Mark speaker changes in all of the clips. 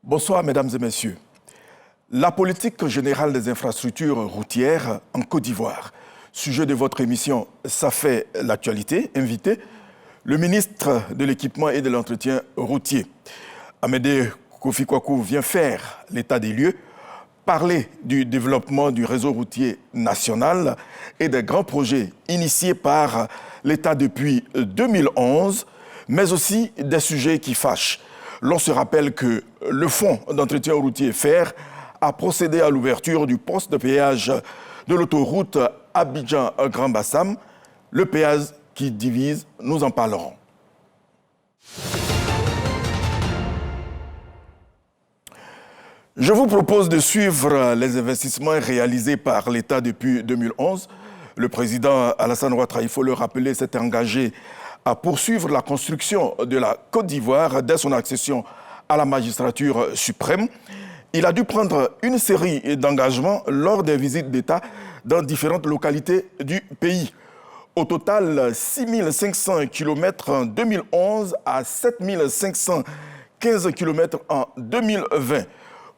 Speaker 1: Bonsoir, mesdames et messieurs. La politique générale des infrastructures routières en Côte d'Ivoire. Sujet de votre émission, ça fait l'actualité. Invité, le ministre de l'Équipement et de l'Entretien routier. Amédée Kofi Kwaku vient faire l'état des lieux, parler du développement du réseau routier national et des grands projets initiés par l'État depuis 2011, mais aussi des sujets qui fâchent. L'on se rappelle que le Fonds d'entretien routier FER a procédé à l'ouverture du poste de péage de l'autoroute Abidjan-Grand Bassam, le péage qui divise, nous en parlerons. Je vous propose de suivre les investissements réalisés par l'État depuis 2011. Le président Alassane Ouattara, il faut le rappeler, s'est engagé à poursuivre la construction de la Côte d'Ivoire dès son accession à la magistrature suprême. Il a dû prendre une série d'engagements lors des visites d'État dans différentes localités du pays. Au total, 6 500 km en 2011 à 7 515 km en 2020.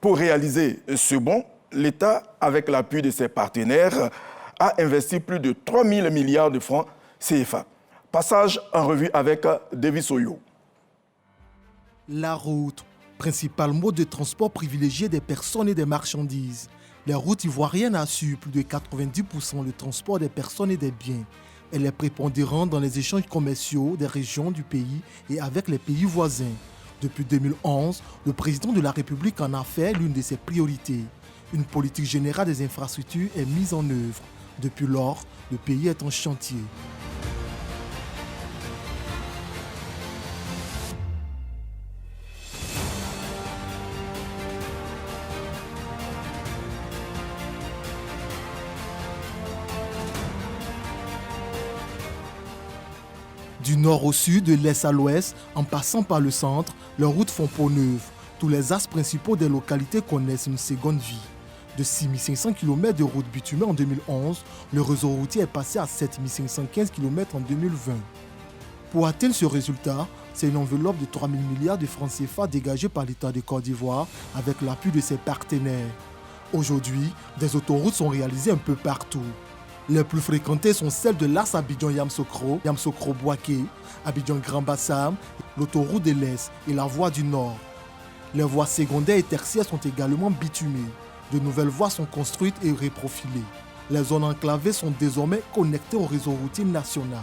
Speaker 1: Pour réaliser ce bond, l'État, avec l'appui de ses partenaires, a investi plus de 3 000 milliards de francs CFA. Passage en revue avec David Oyo.
Speaker 2: La route, principal mode de transport privilégié des personnes et des marchandises. Les routes ivoiriennes assurent plus de 90% le transport des personnes et des biens. Elle est prépondérante dans les échanges commerciaux des régions du pays et avec les pays voisins. Depuis 2011, le président de la République en a fait l'une de ses priorités. Une politique générale des infrastructures est mise en œuvre. Depuis lors, le pays est en chantier. Du nord au sud, de l'est à l'ouest, en passant par le centre, les routes font peau neuve. Tous les axes principaux des localités connaissent une seconde vie. De 6 500 km de routes bitumées en 2011, le réseau routier est passé à 7 515 km en 2020. Pour atteindre ce résultat, c'est une enveloppe de 3 000 milliards de francs CFA dégagée par l'État de Côte d'Ivoire avec l'appui de ses partenaires. Aujourd'hui, des autoroutes sont réalisées un peu partout. Les plus fréquentées sont celles de l'As Abidjan-Yamsokro, Yamsokro-Bouaké, Abidjan-Grand Bassam, l'autoroute de l'Est et la voie du Nord. Les voies secondaires et tertiaires sont également bitumées. De nouvelles voies sont construites et reprofilées. Les zones enclavées sont désormais connectées au réseau routier national.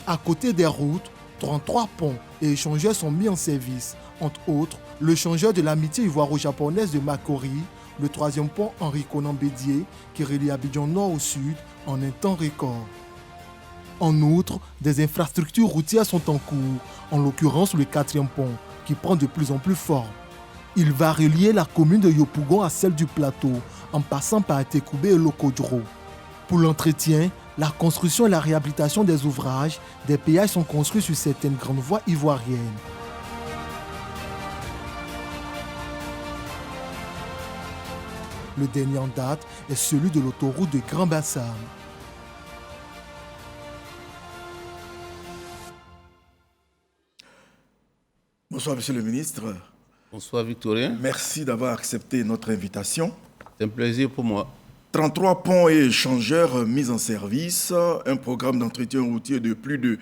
Speaker 2: À côté des routes, 33 ponts et échangeurs sont mis en service. Entre autres, l'échangeur de l'amitié ivoiro-japonaise de Makori, le troisième pont Henri Konan Bédié qui relie Abidjan nord au sud en un temps record. En outre, des infrastructures routières sont en cours, en l'occurrence le quatrième pont, qui prend de plus en plus forme. Il va relier la commune de Yopougon à celle du plateau, en passant par Tekoubé et Lokodro. Pour l'entretien, la construction et la réhabilitation des ouvrages, des péages sont construits sur certaines grandes voies ivoiriennes. Le dernier en date est celui de l'autoroute de Grand Bassam.
Speaker 1: Bonsoir, monsieur le ministre.
Speaker 3: Bonsoir, Victorien.
Speaker 1: Merci d'avoir accepté notre invitation.
Speaker 3: C'est un plaisir pour moi.
Speaker 1: 33 ponts et échangeurs mis en service, un programme d'entretien routier de plus de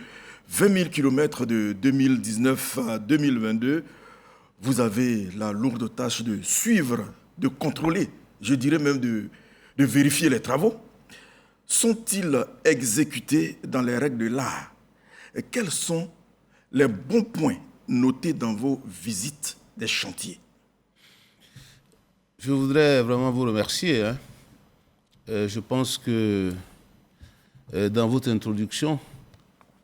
Speaker 1: 20 000 km de 2019 à 2022. Vous avez la lourde tâche de suivre, de contrôler, je dirais même de vérifier les travaux. Sont-ils exécutés dans les règles de l'art? Et quels sont les bons points notés dans vos visites des chantiers?
Speaker 3: Je voudrais vraiment vous remercier. Je pense que dans votre introduction,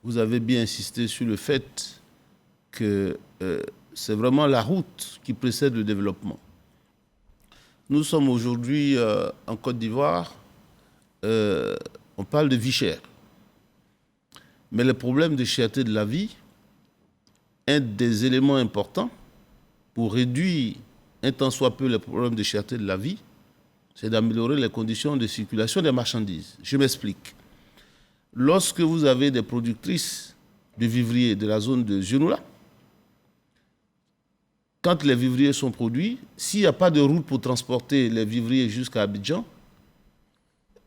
Speaker 3: vous avez bien insisté sur le fait que c'est vraiment la route qui précède le développement. Nous sommes aujourd'hui en Côte d'Ivoire, on parle de vie chère. Mais le problème de cherté de la vie, un des éléments importants pour réduire un tant soit peu le problème de cherté de la vie, c'est d'améliorer les conditions de circulation des marchandises. Je m'explique. Lorsque vous avez des productrices de vivriers de la zone de Genoula, quand les vivriers sont produits, s'il n'y a pas de route pour transporter les vivriers jusqu'à Abidjan,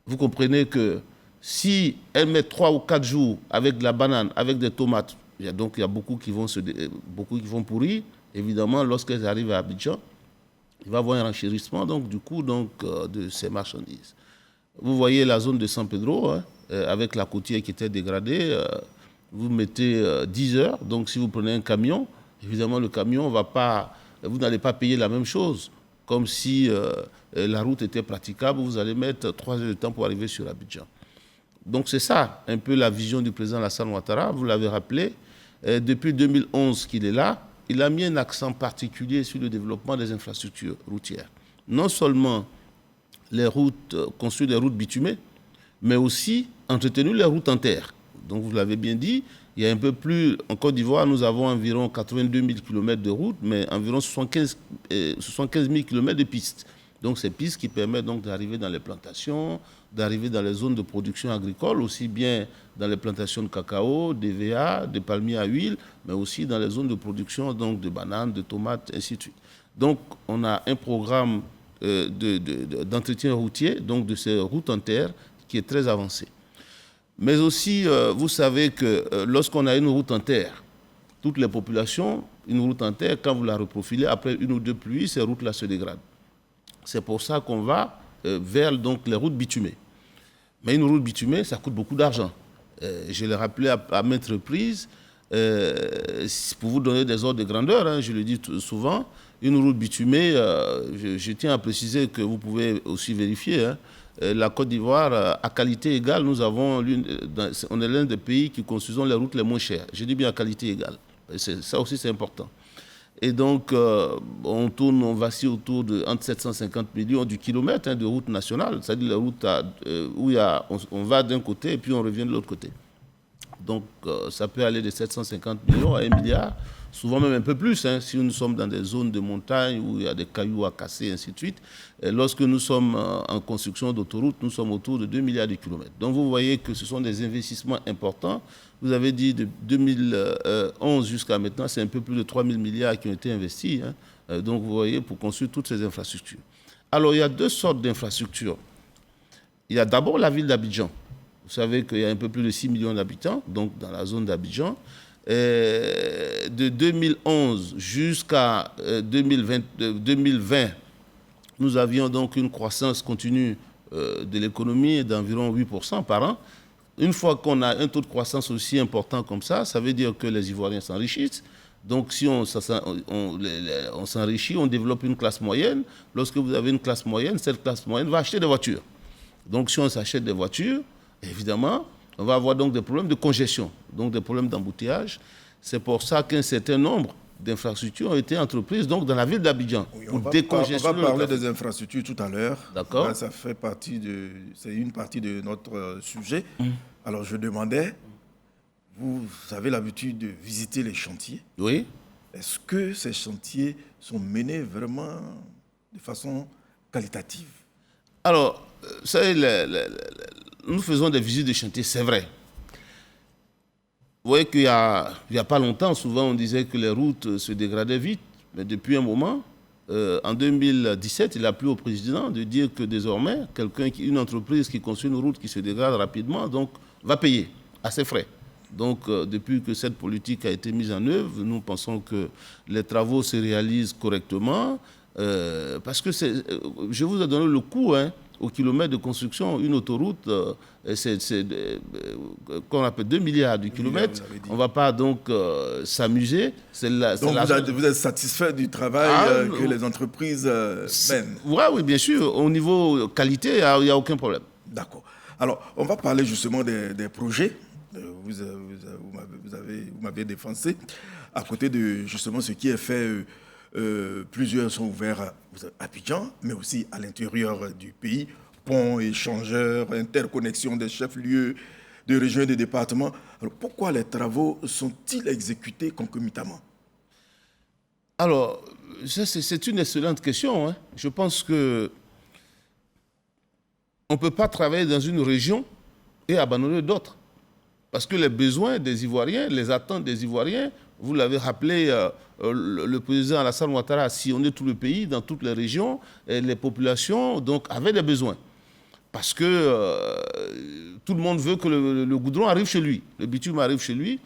Speaker 3: vous comprenez que si elles mettent 3 ou 4 jours avec de la banane, avec des tomates, il y a beaucoup qui vont pourrir. Évidemment, lorsqu'elles arrivent à Abidjan, il va y avoir un renchérissement du coût de ces marchandises. Vous voyez la zone de San Pedro, avec la côtière qui était dégradée, vous mettez 10 heures. Donc si vous prenez un camion, évidemment le camion vous n'allez pas payer la même chose. Comme si la route était praticable, vous allez mettre 3 heures de temps pour arriver sur Abidjan. Donc c'est ça, un peu la vision du président Alassane Ouattara, vous l'avez rappelé. Depuis 2011 qu'il est là, il a mis un accent particulier sur le développement des infrastructures routières. Non seulement construire des routes bitumées, mais aussi entretenir les routes en terre. Donc vous l'avez bien dit, il y a un peu plus, en Côte d'Ivoire, nous avons environ 82 000 km de routes, mais environ 75 000 km de pistes. Donc ces pistes qui permettent donc d'arriver dans les plantations, d'arriver dans les zones de production agricole, aussi bien dans les plantations de cacao, d'EVA, de palmiers à huile, mais aussi dans les zones de production donc de bananes, de tomates, ainsi de suite. Donc on a un programme d'entretien routier, donc de ces routes en terre, qui est très avancé. Mais aussi, vous savez que lorsqu'on a une route en terre, toutes les populations, une route en terre, quand vous la reprofilez, après 1 ou 2 pluies, ces routes-là se dégradent. C'est pour ça qu'on va vers donc, les routes bitumées. Mais une route bitumée, ça coûte beaucoup d'argent. Je l'ai rappelé à maintes reprises. Pour vous donner des ordres de grandeur, je le dis souvent, une route bitumée, je tiens à préciser que vous pouvez aussi vérifier, la Côte d'Ivoire, à qualité égale, on est l'un des pays qui construisons les routes les moins chères. Je dis bien à qualité égale. Ça aussi, c'est important. Et donc, on vacille autour de entre 750 millions du kilomètre de route nationale, c'est-à-dire les routes où on va d'un côté et puis on revient de l'autre côté. Donc, ça peut aller de 750 millions à 1 milliard, souvent même un peu plus, si nous sommes dans des zones de montagne où il y a des cailloux à casser, et ainsi de suite. Et lorsque nous sommes en construction d'autoroutes, nous sommes autour de 2 milliards de kilomètres. Donc, vous voyez que ce sont des investissements importants. Vous avez dit de 2011 jusqu'à maintenant, c'est un peu plus de 3 000 milliards qui ont été investis. Donc, vous voyez, pour construire toutes ces infrastructures. Alors, il y a 2 sortes d'infrastructures. Il y a d'abord la ville d'Abidjan. Vous savez qu'il y a un peu plus de 6 millions d'habitants, donc dans la zone d'Abidjan. De 2011 jusqu'à 2020, nous avions donc une croissance continue de l'économie d'environ 8% par an. Une fois qu'on a un taux de croissance aussi important comme ça veut dire que les Ivoiriens s'enrichissent. Donc si on s'enrichit, on développe une classe moyenne. Lorsque vous avez une classe moyenne, cette classe moyenne va acheter des voitures. Donc si on s'achète des voitures, évidemment, on va avoir donc des problèmes de congestion, donc des problèmes d'embouteillage. C'est pour ça qu'un certain nombre d'infrastructures ont été entreprises donc, dans la ville d'Abidjan.
Speaker 1: Oui, on va parler des infrastructures tout à l'heure.
Speaker 3: D'accord.
Speaker 1: Ça fait c'est une partie de notre sujet. Alors je demandais, vous avez l'habitude de visiter les chantiers.
Speaker 3: Oui.
Speaker 1: Est-ce que ces chantiers sont menés vraiment de façon qualitative?
Speaker 3: Alors, vous savez, nous faisons des visites de chantier, c'est vrai. Vous voyez qu'il n'y a pas longtemps, souvent on disait que les routes se dégradaient vite, mais depuis un moment, en 2017, il a plu au président de dire que désormais, une entreprise qui construit une route qui se dégrade rapidement, donc, va payer à ses frais. Donc, depuis que cette politique a été mise en œuvre, nous pensons que les travaux se réalisent correctement, parce que je vous ai donné le coût, au kilomètre de construction, une autoroute, c'est qu'on appelle 2 milliards de kilomètres. On ne va pas donc s'amuser.
Speaker 1: Donc vous êtes satisfait du travail que les entreprises mènent?
Speaker 3: Oui, bien sûr. Au niveau qualité, il n'y a aucun problème.
Speaker 1: D'accord. Alors, on va parler justement des projets. Vous m'avez défoncé. À côté de justement ce qui est fait, plusieurs sont ouverts à Abidjan, mais aussi à l'intérieur du pays. Ponts, échangeurs, interconnexion des chefs-lieux, de régions et de départements. Alors, pourquoi les travaux sont-ils exécutés concomitamment?
Speaker 3: Alors, c'est une excellente question. Je pense que on ne peut pas travailler dans une région et abandonner d'autres. Parce que les besoins des Ivoiriens, les attentes des Ivoiriens, vous l'avez rappelé, le président Alassane Ouattara a sillonné tout le pays, dans toutes les régions, et les populations donc, avaient des besoins. Parce que tout le monde veut que le goudron arrive chez lui, le bitume arrive chez lui.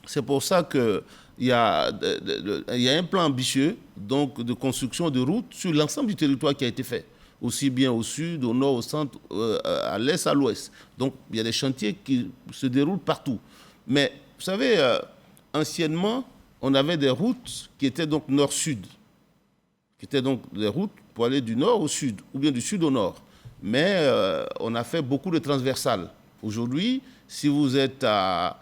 Speaker 3: C'est pour ça qu'il y a un plan ambitieux donc, de construction de routes sur l'ensemble du territoire qui a été fait, aussi bien au sud, au nord, au centre, à l'est, à l'ouest. Donc il y a des chantiers qui se déroulent partout. Mais vous savez, anciennement, on avait des routes qui étaient donc nord-sud, qui étaient donc des routes pour aller du nord au sud, ou bien du sud au nord. Mais on a fait beaucoup de transversales. Aujourd'hui, si vous êtes à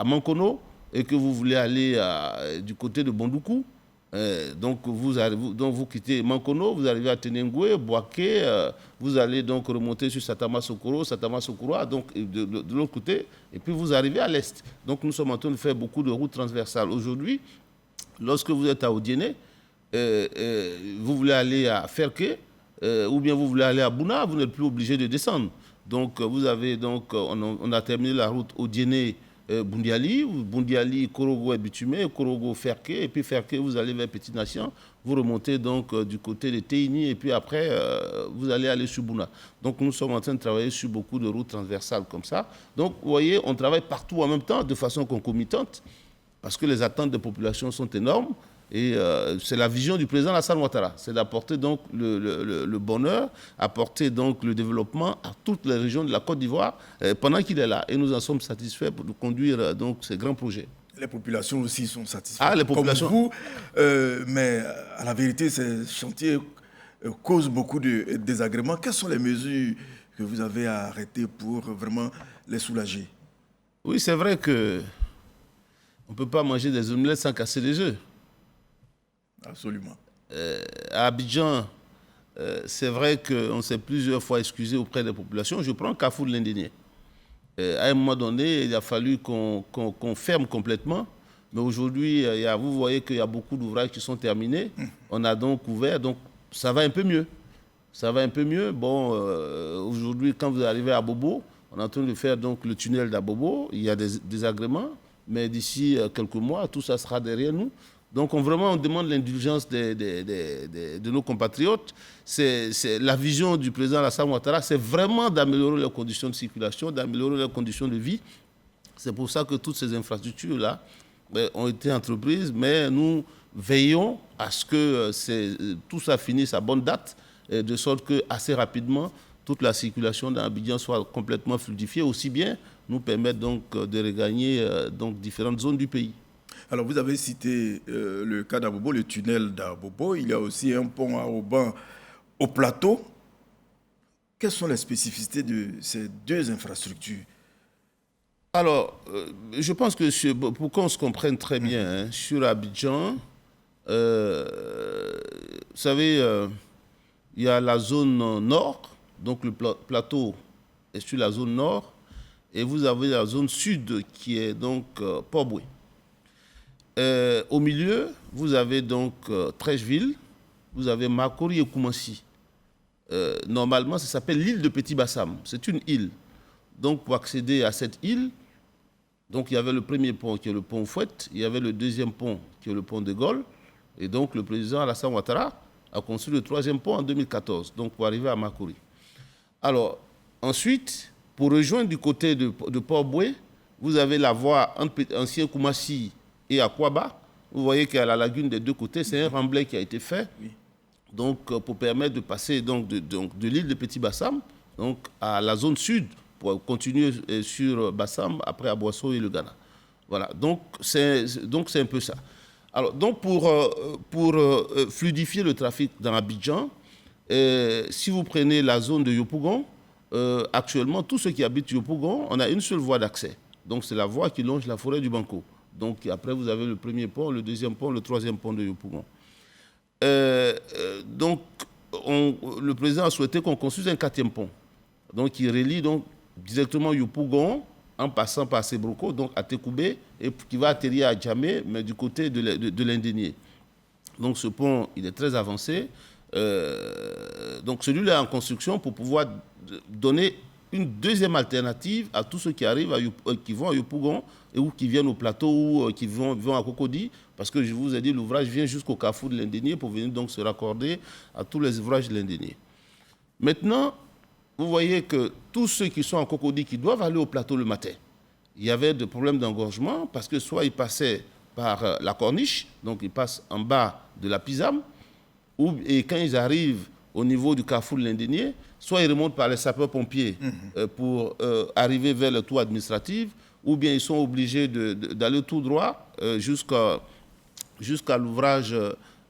Speaker 3: Mankono et que vous voulez aller du côté de Bondoukou, donc vous quittez Mankono, vous arrivez à Tenengwe, Boaké, vous allez donc remonter sur Satama Sokoro, donc de l'autre côté, et puis vous arrivez à l'est. Donc nous sommes en train de faire beaucoup de routes transversales. Aujourd'hui, lorsque vous êtes à Odiéné, vous voulez aller à Ferké, ou bien vous voulez aller à Bouna, vous n'êtes plus obligé de descendre. Donc vous avez on a terminé la route Odiéné Bundiali, Bundiali, Korogo et Bitumé, Korogo, Ferké, et puis Ferké, vous allez vers Petite Nation, vous remontez donc du côté de Teini, et puis après, vous allez aller sur Bouna. Donc nous sommes en train de travailler sur beaucoup de routes transversales comme ça. Donc vous voyez, on travaille partout en même temps, de façon concomitante, parce que les attentes des populations sont énormes. Et c'est la vision du président Alassane Ouattara, c'est d'apporter donc le bonheur, apporter donc le développement à toutes les régions de la Côte d'Ivoire pendant qu'il est là. Et nous en sommes satisfaits pour conduire donc ces grands projets.
Speaker 1: Les populations aussi sont satisfaites.
Speaker 3: Ah, les populations.
Speaker 1: Comme vous, mais à la vérité, ces chantiers causent beaucoup de désagréments. Quelles sont les mesures que vous avez arrêtées pour vraiment les soulager?
Speaker 3: Oui, c'est vrai que on ne peut pas manger des omelettes sans casser des œufs.
Speaker 1: Absolument.
Speaker 3: À Abidjan, c'est vrai qu'on s'est plusieurs fois excusé auprès des populations. Je prends Carrefour de l'Indénié. À un moment donné, il a fallu qu'on ferme complètement. Mais aujourd'hui, vous voyez qu'il y a beaucoup d'ouvrages qui sont terminés. On a donc ouvert, donc ça va un peu mieux. Ça va un peu mieux. Bon, aujourd'hui, quand vous arrivez à Bobo, on est en train de faire donc le tunnel d'Abobo. Il y a des désagréments, mais d'ici quelques mois, tout ça sera derrière nous. Donc on demande l'indulgence de nos compatriotes. C'est la vision du président Alassane Ouattara, c'est vraiment d'améliorer leurs conditions de circulation, d'améliorer leurs conditions de vie. C'est pour ça que toutes ces infrastructures-là ont été entreprises, mais nous veillons à ce que tout ça finisse à bonne date, de sorte que assez rapidement, toute la circulation dans Abidjan soit complètement fluidifiée, aussi bien nous permettre donc de regagner donc différentes zones du pays.
Speaker 1: Alors, vous avez cité le cas d'Abobo, le tunnel d'Abobo. Il y a aussi un pont à Oban au plateau. Quelles sont les spécificités de ces deux infrastructures?
Speaker 3: Alors, je pense que pour qu'on se comprenne très bien, sur Abidjan, vous savez, il y a la zone nord, donc le plateau est sur la zone nord, et vous avez la zone sud qui est donc Port-Boué. Au milieu, vous avez donc Trècheville, vous avez Makori et Koumassi. Normalement, ça s'appelle l'île de Petit Bassam. C'est une île. Donc, pour accéder à cette île, donc, il y avait le premier pont qui est le pont Fouette, il y avait le deuxième pont qui est le pont de Gaulle, et donc le président Alassane Ouattara a construit le troisième pont en 2014, donc pour arriver à Makori. Alors, ensuite, pour rejoindre du côté de Port-Boué, vous avez la voie entre ancien Koumassi et à Kouaba. Vous voyez qu'il y a la lagune des deux côtés, c'est un remblai qui a été fait, donc, pour permettre de passer donc, de l'île de Petit Bassam donc, à la zone sud, pour continuer sur Bassam, après à Boisseau et le Ghana. Voilà, donc c'est un peu ça. Alors, donc pour fluidifier le trafic dans Abidjan, si vous prenez la zone de Yopougon, actuellement, tous ceux qui habitent Yopougon, on a une seule voie d'accès. Donc c'est la voie qui longe la forêt du Banco. Donc après, vous avez le premier pont, le deuxième pont, le troisième pont de Yopougon. Donc, le président a souhaité qu'on construise un quatrième pont. Donc, qui relie donc, directement Yopougon en passant par Sébroko, donc à Tekoubé, et qui va atterrir à Djamé, mais du côté de l'Indénié. Donc ce pont, il est très avancé. Donc celui-là est en construction pour pouvoir donner une deuxième alternative à tous ceux qui arrivent, qui vont à Yopougon ou qui viennent au plateau ou qui vont à Cocody. Parce que je vous ai dit, l'ouvrage vient jusqu'au carrefour de l'Indénié pour venir donc se raccorder à tous les ouvrages de l'Indénié. Maintenant, vous voyez que tous ceux qui sont à Cocody, qui doivent aller au plateau le matin, il y avait des problèmes d'engorgement parce que soit ils passaient par la corniche, donc ils passent en bas de la Pisame, et quand ils arrivent au niveau du carrefour de l'Indénié, soit ils remontent par les sapeurs-pompiers pour arriver vers le tour administratif, ou bien ils sont obligés d'aller tout droit jusqu'à l'ouvrage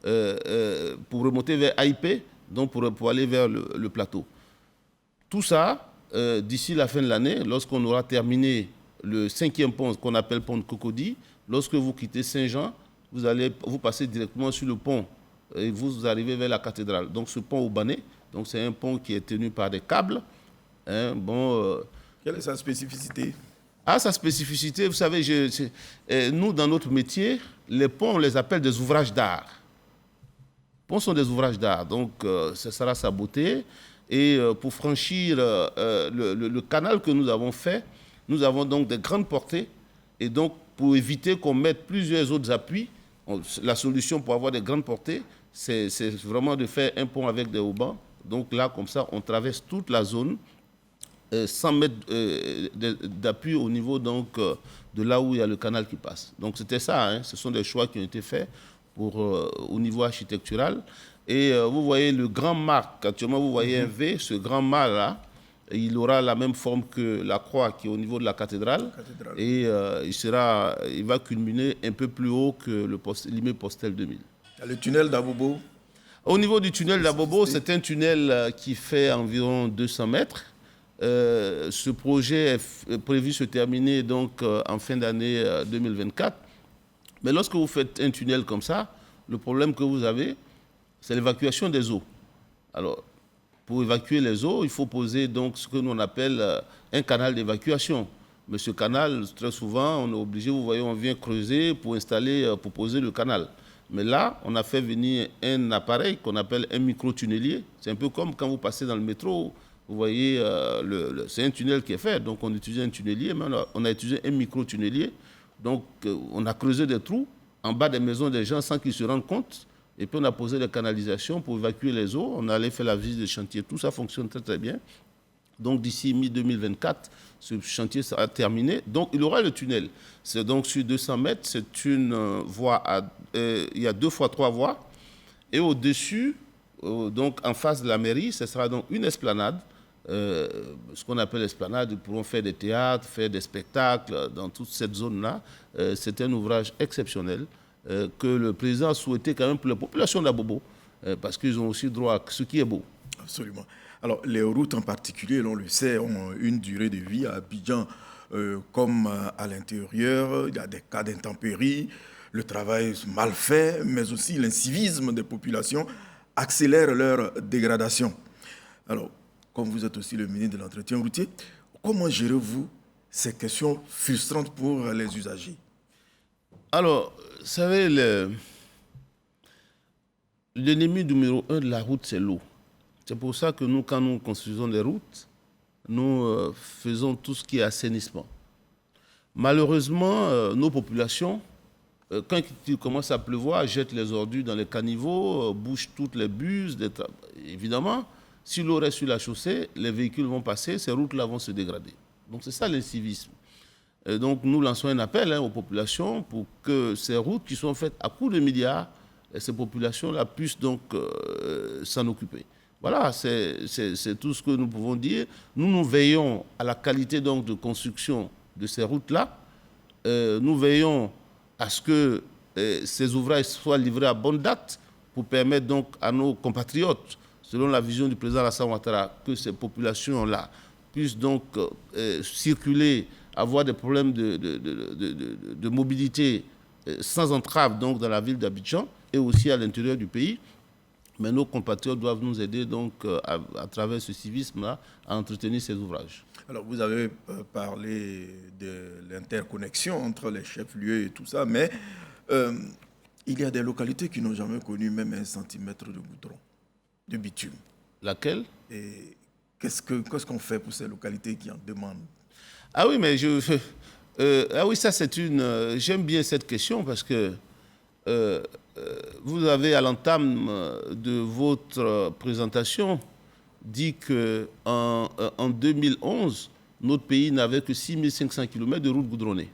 Speaker 3: pour remonter vers AIP, donc pour aller vers le plateau. Tout ça, d'ici la fin de l'année, lorsqu'on aura terminé le 5e pont qu'on appelle pont de Cocody, lorsque vous quittez Saint-Jean, vous passez directement sur le pont et vous arrivez vers la cathédrale. Donc ce pont Aubané, donc c'est un pont qui est tenu par des câbles. Hein,
Speaker 1: Quelle est sa spécificité?
Speaker 3: Sa spécificité, vous savez, nous, dans notre métier, les ponts, on les appelle des ouvrages d'art. Les ponts sont des ouvrages d'art, donc ce sera sa beauté. Et pour franchir le canal que nous avons fait, nous avons donc des grandes portées. Et donc, pour éviter qu'on mette plusieurs autres appuis, la solution pour avoir des grandes portées, c'est vraiment de faire un pont avec des haubans. Donc là, comme ça, on traverse toute la zone sans mettre d'appui au niveau donc, de là où il y a le canal qui passe. Donc c'était ça, hein, ce sont des choix qui ont été faits au niveau architectural. Et vous voyez le grand mât, actuellement vous voyez un V, ce grand mât-là, il aura la même forme que la croix qui est au niveau de la cathédrale. Et il va culminer un peu plus haut que l'immeuble Postel 2000.
Speaker 1: Le tunnel d'Abobo?
Speaker 3: Au niveau du tunnel d'Abobo, c'est un tunnel qui fait environ 200 mètres. Ce projet est prévu se terminer donc, en fin d'année 2024. Mais lorsque vous faites un tunnel comme ça, le problème que vous avez, c'est l'évacuation des eaux. Alors, pour évacuer les eaux, il faut poser donc ce que nous on appelle un canal d'évacuation. Mais ce canal, très souvent, on est obligé, vous voyez, on vient creuser pour poser le canal. Mais là, on a fait venir un appareil qu'on appelle un micro-tunnelier. C'est un peu comme quand vous passez dans le métro, vous voyez, c'est un tunnel qui est fait. Donc, on utilise un tunnelier, mais on a utilisé un micro-tunnelier. Donc, on a creusé des trous en bas des maisons des gens sans qu'ils se rendent compte. Et puis, on a posé des canalisations pour évacuer les eaux. On allait faire la visite des chantiers. Tout ça fonctionne très, très bien. Donc, d'ici mi-2024, ce chantier sera terminé. Donc, il y aura le tunnel. C'est donc sur 200 mètres. C'est une voie, il y a 2 fois 3 voies. Et au-dessus, donc en face de la mairie, ce sera donc une esplanade. Ce qu'on appelle esplanade, ils pourront faire des théâtres, faire des spectacles dans toute cette zone-là. C'est un ouvrage exceptionnel que le président a souhaité quand même pour la population d'Abobo, parce qu'ils ont aussi droit à ce qui est beau.
Speaker 1: Absolument. Alors, les routes en particulier, on le sait, ont une durée de vie à Abidjan comme à l'intérieur. Il y a des cas d'intempéries, le travail mal fait, mais aussi l'incivisme des populations accélère leur dégradation. Alors, comme vous êtes aussi le ministre de l'Entretien routier, comment gérez-vous ces questions frustrantes pour les usagers?
Speaker 3: Alors, vous savez, l'ennemi numéro 1 de la route, c'est l'eau. C'est pour ça que nous, quand nous construisons des routes, nous faisons tout ce qui est assainissement. Malheureusement, nos populations, quand il commence à pleuvoir, jettent les ordures dans les caniveaux, bouchent toutes les buses. Évidemment, si l'eau reste sur la chaussée, les véhicules vont passer, ces routes-là vont se dégrader. Donc c'est ça l'incivisme. Donc nous lançons un appel aux populations pour que ces routes qui sont faites à coups de milliards, ces populations-là puissent donc s'en occuper. Voilà, c'est tout ce que nous pouvons dire. Nous veillons à la qualité donc, de construction de ces routes-là. Nous veillons à ce que ces ouvrages soient livrés à bonne date pour permettre donc à nos compatriotes, selon la vision du président Alassane Ouattara, que ces populations-là puissent donc circuler, avoir des problèmes de mobilité sans entrave donc, dans la ville d'Abidjan et aussi à l'intérieur du pays. Mais nos compatriotes doivent nous aider donc, à travers ce civisme-là à entretenir ces ouvrages.
Speaker 1: Alors, vous avez parlé de l'interconnexion entre les chefs-lieux et tout ça, mais il y a des localités qui n'ont jamais connu même 1 centimètre de goudron. de bitume.
Speaker 3: Laquelle?
Speaker 1: Et qu'est-ce qu'on fait pour ces localités qui en demandent?
Speaker 3: Ah oui, mais ah oui, ça c'est une... j'aime bien cette question parce que vous avez à l'entame de votre présentation dit qu'en 2011, notre pays n'avait que 6500 km de routes goudronnées.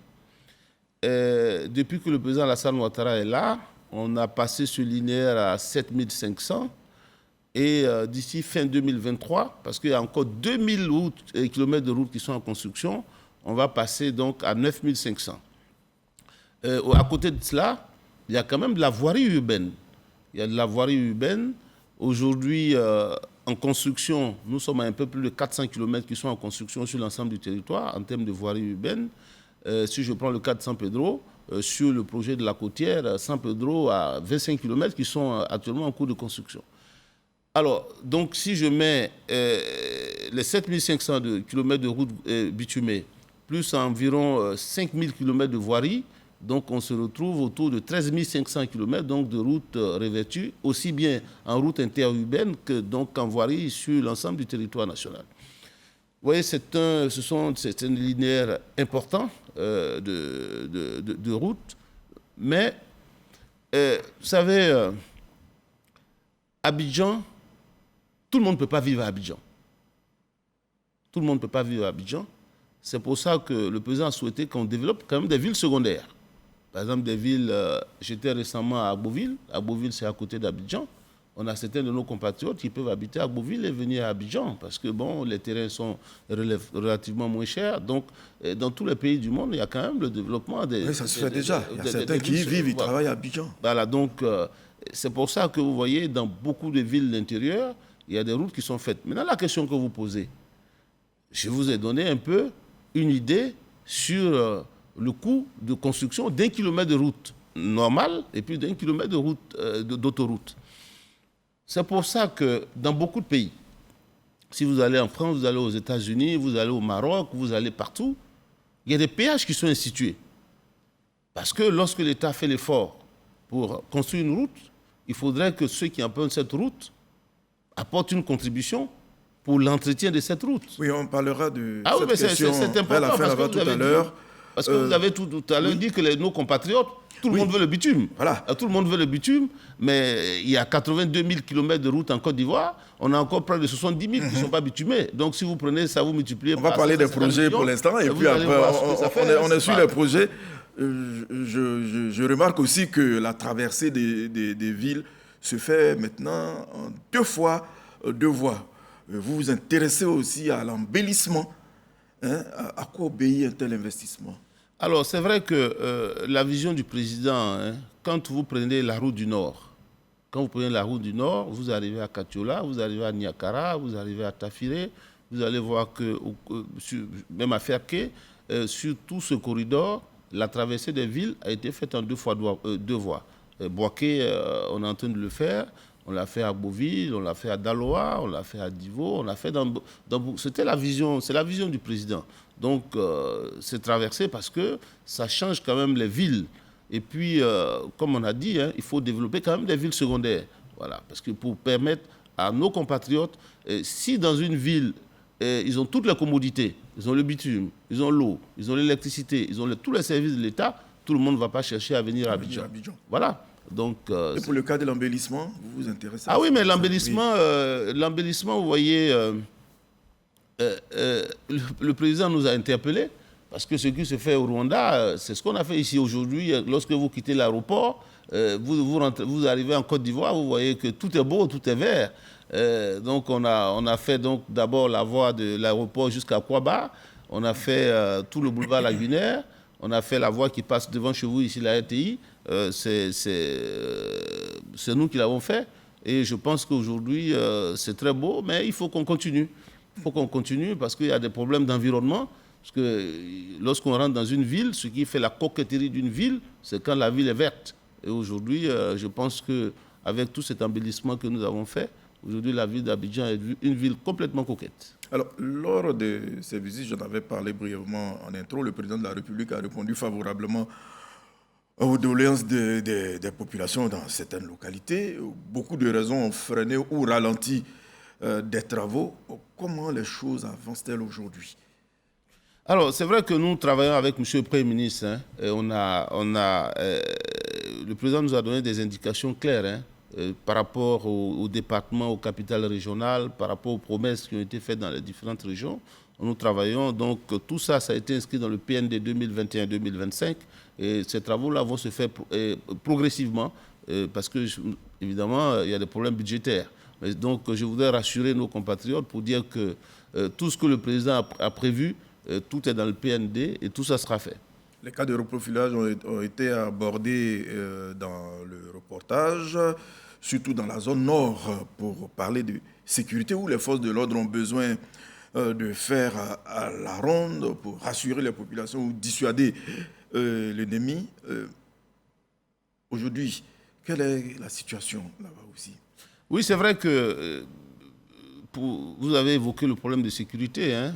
Speaker 3: Depuis que le président Alassane Ouattara est là, on a passé ce linéaire à 7500. Et d'ici fin 2023, parce qu'il y a encore 2000 km de routes qui sont en construction, on va passer donc à 9500. À côté de cela, il y a quand même de la voirie urbaine. Il y a de la voirie urbaine. Aujourd'hui, en construction, nous sommes à un peu plus de 400 km qui sont en construction sur l'ensemble du territoire en termes de voirie urbaine. Si je prends le cas de San Pedro, sur le projet de la côtière, San Pedro a 25 km qui sont actuellement en cours de construction. Alors, donc, si je mets les 7500 km de routes bitumées, plus environ 5000 km de voirie, donc on se retrouve autour de 13 500 km donc, de routes revêtues, aussi bien en route interurbaine que donc en voirie sur l'ensemble du territoire national. Vous voyez, c'est un linéaire important de routes, mais vous savez, Abidjan, tout le monde ne peut pas vivre à Abidjan. Tout le monde ne peut pas vivre à Abidjan. C'est pour ça que le président a souhaité qu'on développe quand même des villes secondaires. Par exemple, des villes... j'étais récemment à Agboville. Agboville, c'est à côté d'Abidjan. On a certains de nos compatriotes qui peuvent habiter à Agboville et venir à Abidjan parce que, bon, les terrains sont relativement moins chers. Donc, dans tous les pays du monde, il y a quand même le développement des...
Speaker 1: Oui, ça se fait déjà. Il y a certains qui y vivent, ils travaillent à Abidjan.
Speaker 3: Voilà, donc... c'est pour ça que vous voyez, dans beaucoup de villes de l'intérieur, il y a des routes qui sont faites. Maintenant, la question que vous posez, je vous ai donné un peu une idée sur le coût de construction d'1 kilomètre de route normale et puis d'1 kilomètre de route d'autoroute. C'est pour ça que dans beaucoup de pays, si vous allez en France, vous allez aux États-Unis, vous allez au Maroc, vous allez partout, il y a des péages qui sont institués. Parce que lorsque l'État fait l'effort pour construire une route, il faudrait que ceux qui empruntent cette route apportent une contribution pour l'entretien de cette route.
Speaker 1: Oui, on parlera de
Speaker 3: cette
Speaker 1: question
Speaker 3: c'est important
Speaker 1: à la fin, tout à l'heure.
Speaker 3: Parce que vous avez tout à l'heure dit que nos compatriotes, tout le monde veut le bitume.
Speaker 1: Voilà.
Speaker 3: Tout le monde veut le bitume, mais il y a 82 000 km de route en Côte d'Ivoire. On a encore près de 70 000 qui ne sont pas bitumés. Donc si vous prenez ça, vous multipliez
Speaker 1: par... On va parler des projets pour l'instant, et puis après, on est sur les projets. Je remarque aussi que la traversée des villes se fait maintenant en deux voies. Vous vous intéressez aussi à l'embellissement. Hein? À quoi obéit un tel investissement?
Speaker 3: Alors, c'est vrai que la vision du président, quand vous prenez la route du Nord, vous arrivez à Katiola, vous arrivez à Niakara, vous arrivez à Tafiré, vous allez voir que, même à Ferké, sur tout ce corridor, la traversée des villes a été faite en deux voies. Boaké, on est en train de le faire. On l'a fait à Agboville, on l'a fait à Daloa, on l'a fait à Divo, on l'a fait c'était la vision, c'est la vision du président. Donc, c'est traversé parce que ça change quand même les villes. Et puis, comme on a dit, il faut développer quand même des villes secondaires. Voilà, parce que pour permettre à nos compatriotes, si dans une ville, ils ont toutes les commodités, ils ont le bitume, ils ont l'eau, ils ont l'électricité, ils ont tous les services de l'État, tout le monde ne va pas chercher à venir à Abidjan. Voilà. Donc,
Speaker 1: et pour le cas de l'embellissement, vous vous intéressez à
Speaker 3: ça? Ah oui, mais l'embellissement, vous voyez, le président nous a interpellés parce que ce qui se fait au Rwanda, c'est ce qu'on a fait ici aujourd'hui. Lorsque vous quittez l'aéroport, vous arrivez en Côte d'Ivoire, vous voyez que tout est beau, tout est vert. Donc on a fait donc d'abord la voie de l'aéroport jusqu'à Kouaba, on a fait tout le boulevard Lagunaire, on a fait la voie qui passe devant chez vous ici, la RTI. C'est nous qui l'avons fait et je pense qu'aujourd'hui c'est très beau, mais il faut qu'on continue. Il faut qu'on continue parce qu'il y a des problèmes d'environnement. Parce que lorsqu'on rentre dans une ville, ce qui fait la coquetterie d'une ville, c'est quand la ville est verte. Et aujourd'hui, je pense qu'avec tout cet embellissement que nous avons fait, aujourd'hui la ville d'Abidjan est une ville complètement coquette.
Speaker 1: Alors, lors de ces visites, j'en avais parlé brièvement en intro, le président de la République a répondu favorablement aux doléances des populations dans certaines localités. Beaucoup de raisons ont freiné ou ralenti des travaux. Comment les choses avancent-elles aujourd'hui?
Speaker 3: Alors, c'est vrai que nous travaillons avec M. le Premier ministre. Et le président nous a donné des indications claires par rapport au département, aux capitales régionales, par rapport aux promesses qui ont été faites dans les différentes régions. Nous travaillons, donc tout ça, ça a été inscrit dans le PND 2021-2025. Et ces travaux-là vont se faire progressivement parce que, évidemment, il y a des problèmes budgétaires. Mais donc, je voudrais rassurer nos compatriotes pour dire que tout ce que le président a prévu, tout est dans le PND et tout ça sera fait.
Speaker 1: Les cas de reprofilage ont été abordés dans le reportage, surtout dans la zone nord, pour parler de sécurité, où les forces de l'ordre ont besoin de faire à la ronde pour rassurer les populations ou dissuader l'ennemi. Aujourd'hui, quelle est la situation là-bas aussi?
Speaker 3: Oui, c'est vrai que vous avez évoqué le problème de sécurité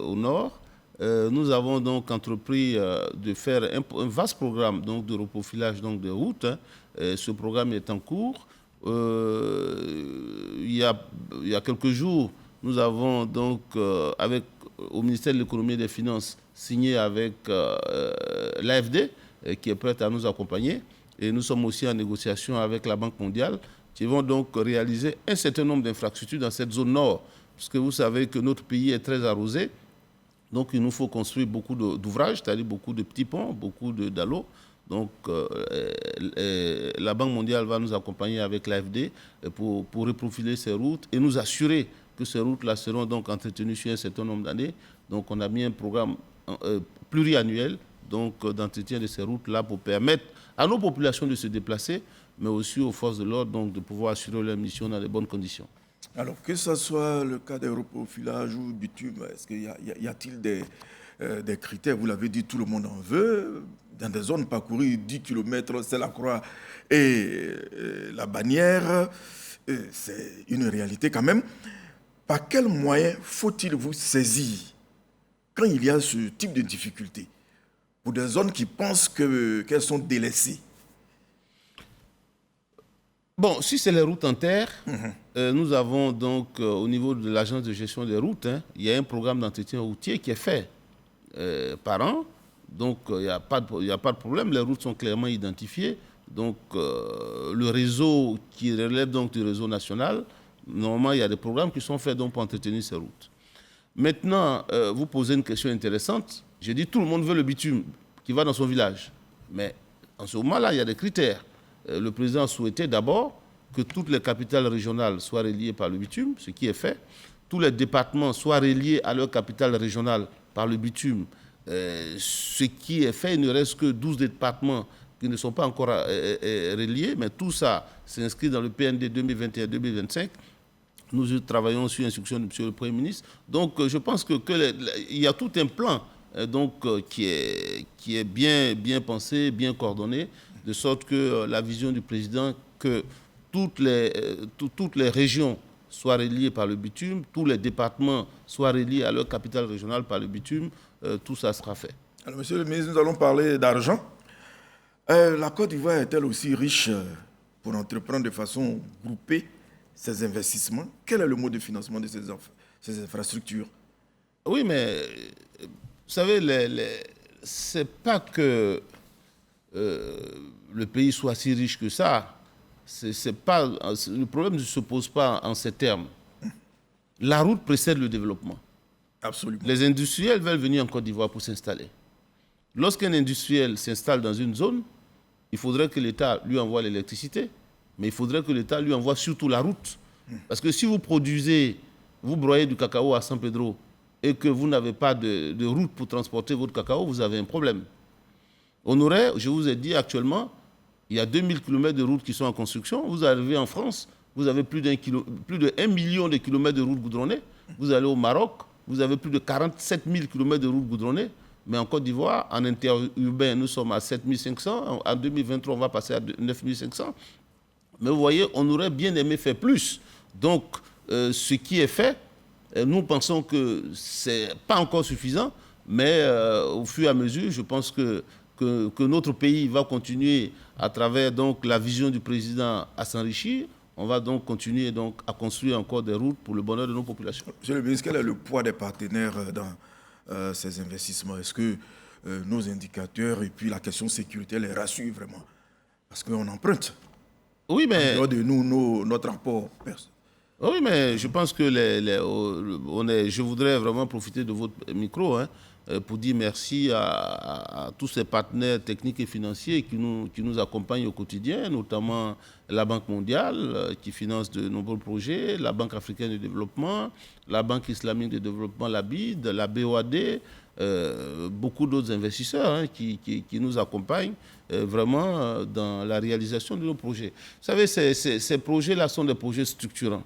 Speaker 3: au nord. Nous avons donc entrepris de faire un vaste programme donc, de reprofilage donc, des routes. Ce programme est en cours. Il y a quelques jours, nous avons donc, au ministère de l'Économie et des Finances, signé avec l'AFD, qui est prête à nous accompagner. Et nous sommes aussi en négociation avec la Banque mondiale, qui vont donc réaliser un certain nombre d'infrastructures dans cette zone nord. Parce que vous savez que notre pays est très arrosé. Donc, il nous faut construire beaucoup d'ouvrages, c'est-à-dire beaucoup de petits ponts, beaucoup d'alots. Donc, la Banque mondiale va nous accompagner avec l'AFD pour reprofiler ces routes et nous assurer que ces routes-là seront donc entretenues sur un certain nombre d'années. Donc, on a mis un programme pluriannuel d'entretien de ces routes-là pour permettre à nos populations de se déplacer, mais aussi aux forces de l'ordre donc de pouvoir assurer leur mission dans de bonnes conditions.
Speaker 1: Alors, que ce soit le cas des reprofilages ou bitume, est-ce qu'il y a-t-il des critères? Vous l'avez dit, tout le monde en veut. Dans des zones parcourues, 10 km, c'est la croix et la bannière. C'est une réalité quand même. Par quels moyens faut-il vous saisir quand il y a ce type de difficultés pour des zones qui pensent qu'elles sont délaissées?
Speaker 3: Bon, si c'est les routes en terre, nous avons donc au niveau de l'agence de gestion des routes, il y a un programme d'entretien routier qui est fait par an. Donc il n'y a pas de problème, les routes sont clairement identifiées. Donc le réseau qui relève donc du réseau national, normalement il y a des programmes qui sont faits donc, pour entretenir ces routes. Maintenant, vous posez une question intéressante. J'ai dit tout le monde veut le bitume qui va dans son village. Mais en ce moment-là, il y a des critères. Le président souhaitait d'abord que toutes les capitales régionales soient reliées par le bitume, ce qui est fait. Tous les départements soient reliés à leur capitale régionale par le bitume, ce qui est fait. Il ne reste que 12 départements qui ne sont pas encore reliés, mais tout ça s'inscrit dans le PND 2021-2025. Nous travaillons sur l'instruction de M. le Premier ministre. Donc, je pense qu'il y a tout un plan qui est bien pensé, bien coordonné, de sorte que la vision du président, que toutes les régions soient reliées par le bitume, tous les départements soient reliés à leur capitale régionale par le bitume, tout ça sera fait.
Speaker 1: Alors, monsieur le ministre, nous allons parler d'argent. La Côte d'Ivoire est-elle aussi riche pour entreprendre de façon groupée ces investissements? Quel est le mode de financement de ces infrastructures?
Speaker 3: Oui, mais vous savez, c'est pas que le pays soit si riche que ça. Le problème ne se pose pas en ces termes. La route précède le développement.
Speaker 1: Absolument.
Speaker 3: Les industriels veulent venir en Côte d'Ivoire pour s'installer. Lorsqu'un industriel s'installe dans une zone, il faudrait que l'État lui envoie l'électricité, mais il faudrait que l'État lui envoie surtout la route. Parce que si vous broyez du cacao à San Pedro et que vous n'avez pas de route pour transporter votre cacao, vous avez un problème. Je vous ai dit actuellement, il y a 2000 km de routes qui sont en construction. Vous arrivez en France, vous avez plus d'1 million de kilomètres de routes goudronnées. Vous allez au Maroc, vous avez plus de 47 000 km de routes goudronnées. Mais en Côte d'Ivoire, en interurbain, nous sommes à 7 500. En 2023, on va passer à 9 500. Mais vous voyez, on aurait bien aimé faire plus. Donc, ce qui est fait, nous pensons que ce n'est pas encore suffisant. Mais au fur et à mesure, je pense que que notre pays va continuer à travers donc, la vision du président à s'enrichir. On va donc continuer donc, à construire encore des routes pour le bonheur de nos populations.
Speaker 1: Monsieur le ministre, quel est le poids des partenaires dans ces investissements? Est-ce que nos indicateurs et puis la question sécurité les rassurent vraiment? Parce qu'on emprunte.
Speaker 3: Oui, mais...
Speaker 1: En dehors de nous, notre rapport personnel.
Speaker 3: Oui, mais je pense que je voudrais vraiment profiter de votre micro pour dire merci à tous ces partenaires techniques et financiers qui nous accompagnent au quotidien, notamment la Banque mondiale qui finance de nombreux projets, la Banque africaine de développement, la Banque islamique de développement, la BID, la BOAD, beaucoup d'autres investisseurs qui nous accompagnent vraiment dans la réalisation de nos projets. Vous savez, ces projets-là sont des projets structurants.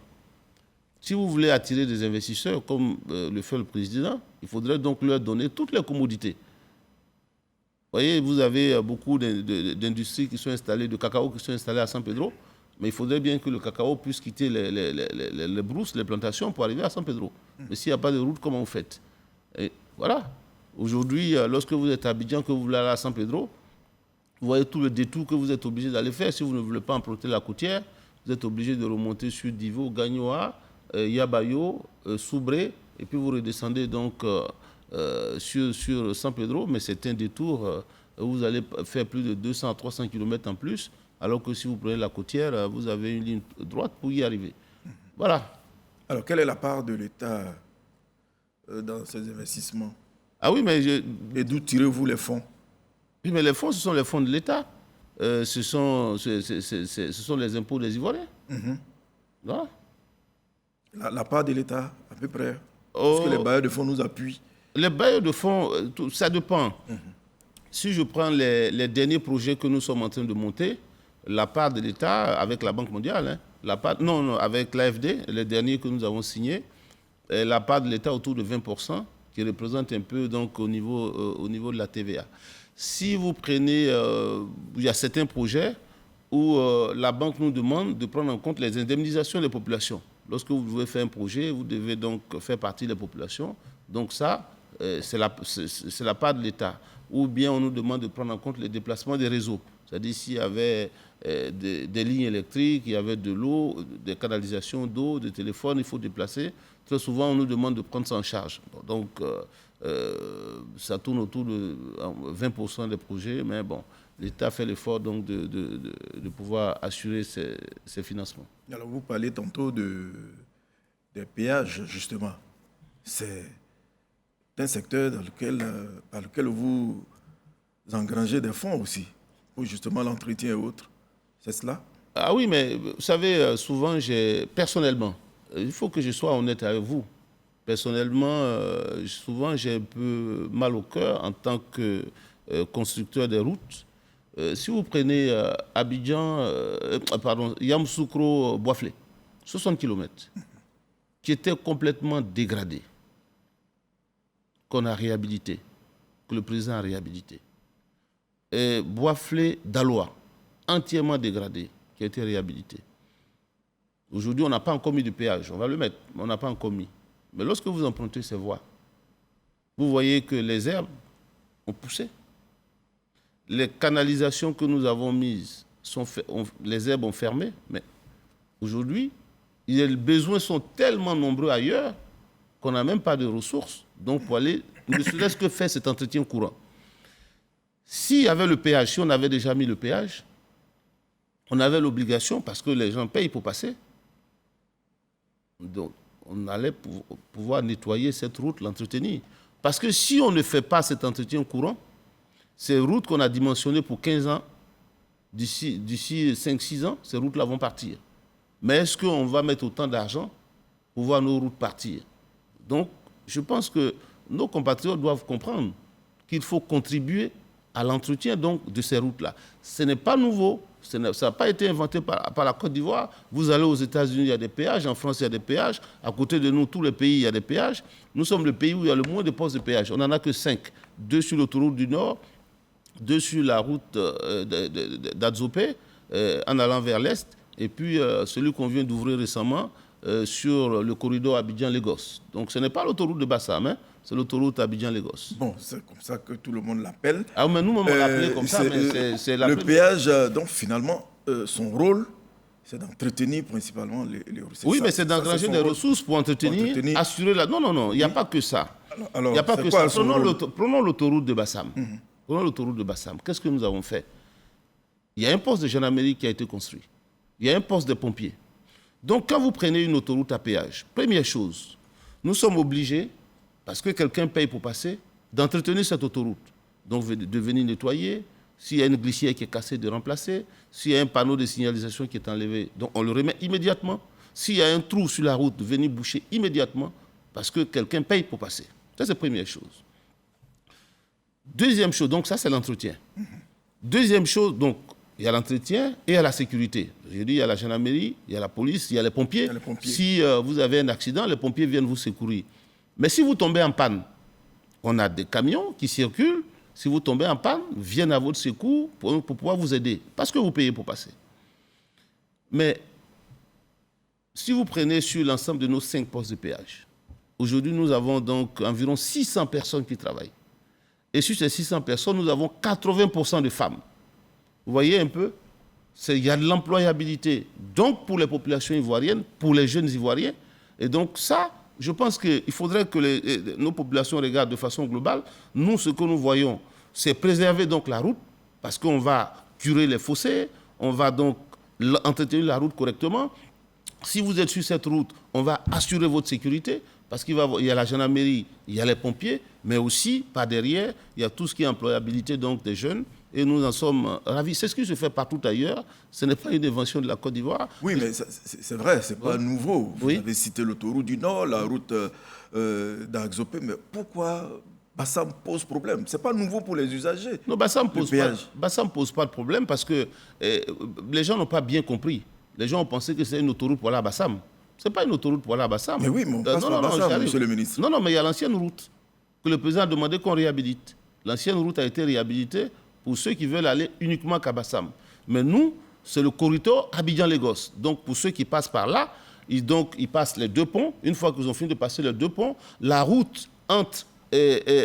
Speaker 3: Si vous voulez attirer des investisseurs, comme le fait le président, il faudrait donc leur donner toutes les commodités. Vous voyez, vous avez beaucoup d'industries qui sont installées, de cacao qui sont installées à San Pedro, mais il faudrait bien que le cacao puisse quitter les brousses, les plantations pour arriver à San Pedro. Mais s'il n'y a pas de route, comment vous faites? Et voilà. Aujourd'hui, lorsque vous êtes à Abidjan, que vous voulez aller à San Pedro, vous voyez tout le détour que vous êtes obligé d'aller faire. Si vous ne voulez pas emprunter la côtière, vous êtes obligé de remonter sur Divo, Gagnoa, Yabayo, Soubré, et puis vous redescendez donc sur San Pedro, mais c'est un détour où vous allez faire plus de 200 à 300 km en plus, alors que si vous prenez la côtière, vous avez une ligne droite pour y arriver. Voilà.
Speaker 1: Alors, quelle est la part de l'État dans ces investissements?
Speaker 3: Ah oui, mais...
Speaker 1: Et d'où tirez-vous les fonds?
Speaker 3: Oui, mais les fonds, ce sont les fonds de l'État. Ce sont les impôts des Ivoiriens. Voilà.
Speaker 1: La part de l'État, à peu près. Parce que les bailleurs de fonds nous appuient.
Speaker 3: Les bailleurs de fonds, ça dépend. Si je prends les derniers projets que nous sommes en train de monter, la part de l'État avec la Banque mondiale, avec l'AFD, les derniers que nous avons signés, la part de l'État autour de 20%, qui représente un peu donc, au niveau de la TVA. Si vous prenez, il y a certains projets où la banque nous demande de prendre en compte les indemnisations des populations. Lorsque vous devez faire un projet, vous devez donc faire partie des populations. Donc ça, c'est la part de l'État. Ou bien on nous demande de prendre en compte les déplacements des réseaux. C'est-à-dire s'il y avait des lignes électriques, il y avait de l'eau, des canalisations d'eau, des téléphones, il faut déplacer. Très souvent, on nous demande de prendre ça en charge. Donc, ça tourne autour de 20% des projets, mais bon, l'État fait l'effort donc de pouvoir assurer ces financements.
Speaker 1: Alors, vous parlez tantôt des péages, justement. C'est un secteur par lequel vous engrangez des fonds aussi, pour justement l'entretien et autres. C'est cela?
Speaker 3: Ah oui, mais vous savez, souvent, personnellement, il faut que je sois honnête avec vous. Personnellement, souvent, j'ai un peu mal au cœur en tant que constructeur des routes. Si vous prenez Yamoussoukro, Boisflé, 60 km, qui était complètement dégradé, qu'on a réhabilité, que le président a réhabilité. Et Boisflé, Daloa, entièrement dégradé, qui a été réhabilité. Aujourd'hui, on n'a pas encore mis de péage, on va le mettre, mais on n'a pas encore mis. Mais lorsque vous empruntez ces voies, vous voyez que les herbes ont poussé. Les canalisations que nous avons mises, les herbes ont fermé, mais aujourd'hui, les besoins sont tellement nombreux ailleurs qu'on n'a même pas de ressources. Donc, pour aller, ne serait-ce que faire cet entretien courant. S'il y avait le péage, si on avait déjà mis le péage, on avait l'obligation, parce que les gens payent pour passer, donc on allait pouvoir nettoyer cette route, l'entretenir. Parce que si on ne fait pas cet entretien courant, ces routes qu'on a dimensionnées pour 15 ans, d'ici 5-6 ans, ces routes-là vont partir. Mais est-ce qu'on va mettre autant d'argent pour voir nos routes partir? Donc, je pense que nos compatriotes doivent comprendre qu'il faut contribuer à l'entretien donc, de ces routes-là. Ce n'est pas nouveau, ça n'a pas été inventé par la Côte d'Ivoire. Vous allez aux États-Unis, il y a des péages, en France, il y a des péages. À côté de nous, tous les pays, il y a des péages. Nous sommes le pays où il y a le moins de postes de péage. On n'en a que 5. 2 sur l'autoroute du Nord, 2 sur la route d'Adzopé, en allant vers l'Est, et puis celui qu'on vient d'ouvrir récemment sur le corridor Abidjan-Lagos. Donc ce n'est pas l'autoroute de Bassam, hein. c'est l'autoroute Abidjan-Lagos.
Speaker 1: Bon, c'est comme ça que tout le monde l'appelle.
Speaker 3: Ah, mais nous, on l'appelait comme ça, mais c'est
Speaker 1: le péage, donc finalement, son rôle, c'est d'entretenir principalement les ressources.
Speaker 3: Oui, mais c'est d'engranger des ressources pour entretenir, assurer la... Non, il n'y a pas que ça. Il n'y a pas que ça. Prenons l'autoroute de Bassam. Prenons l'autoroute de Bassam. Qu'est-ce que nous avons fait? Il y a un poste de gendarmerie qui a été construit. Il y a un poste de pompiers. Donc, quand vous prenez une autoroute à péage, première chose, nous sommes obligés, parce que quelqu'un paye pour passer, d'entretenir cette autoroute. Donc, de venir nettoyer. S'il y a une glissière qui est cassée, de remplacer. S'il y a un panneau de signalisation qui est enlevé, donc on le remet immédiatement. S'il y a un trou sur la route, de venir boucher immédiatement, parce que quelqu'un paye pour passer. Ça, c'est la première chose. Deuxième chose, donc ça, c'est l'entretien. Deuxième chose, donc, il y a l'entretien et il y a la sécurité. J'ai dit, il y a la gendarmerie, il y a la police, il y a les pompiers. Si vous avez un accident, les pompiers viennent vous secourir. Mais si vous tombez en panne, on a des camions qui circulent. Si vous tombez en panne, viennent à votre secours pour pouvoir vous aider. Parce que vous payez pour passer. Mais si vous prenez sur l'ensemble de nos 5 postes de péage, aujourd'hui, nous avons donc environ 600 personnes qui travaillent. Et sur ces 600 personnes, nous avons 80% de femmes. Vous voyez un peu? Il y a de l'employabilité. Donc, pour les populations ivoiriennes, pour les jeunes Ivoiriens. Et donc, ça, je pense qu'il faudrait que nos populations regardent de façon globale. Nous, ce que nous voyons, c'est préserver donc la route, parce qu'on va curer les fossés, on va donc entretenir la route correctement. Si vous êtes sur cette route, on va assurer votre sécurité, parce qu'il y a la gendarmerie, il y a les pompiers, mais aussi, par derrière, il y a tout ce qui est employabilité donc, des jeunes. Et nous en sommes ravis. C'est ce qui se fait partout ailleurs. Ce n'est pas une invention de la Côte d'Ivoire.
Speaker 1: Oui, mais c'est vrai, ce n'est pas nouveau. Vous avez cité l'autoroute du Nord, la route d'Axopé, mais pourquoi Bassam pose problème? Ce n'est pas nouveau pour les usagers.
Speaker 3: Non, Bassam ne pose pas de problème parce que les gens n'ont pas bien compris. Les gens ont pensé que c'est une autoroute pour aller à Bassam. Ce n'est pas une autoroute pour aller à Bassam.
Speaker 1: Mais oui, mais on passe par Bassam, monsieur le ministre.
Speaker 3: Non, mais il y a l'ancienne route que le président a demandé qu'on réhabilite. L'ancienne route a été réhabilitée pour ceux qui veulent aller uniquement qu'à Bassam. Mais nous, c'est le corridor Abidjan-Lagos. Donc, pour ceux qui passent par là, ils passent les 2 ponts. Une fois qu'ils ont fini de passer les 2 ponts, la route entre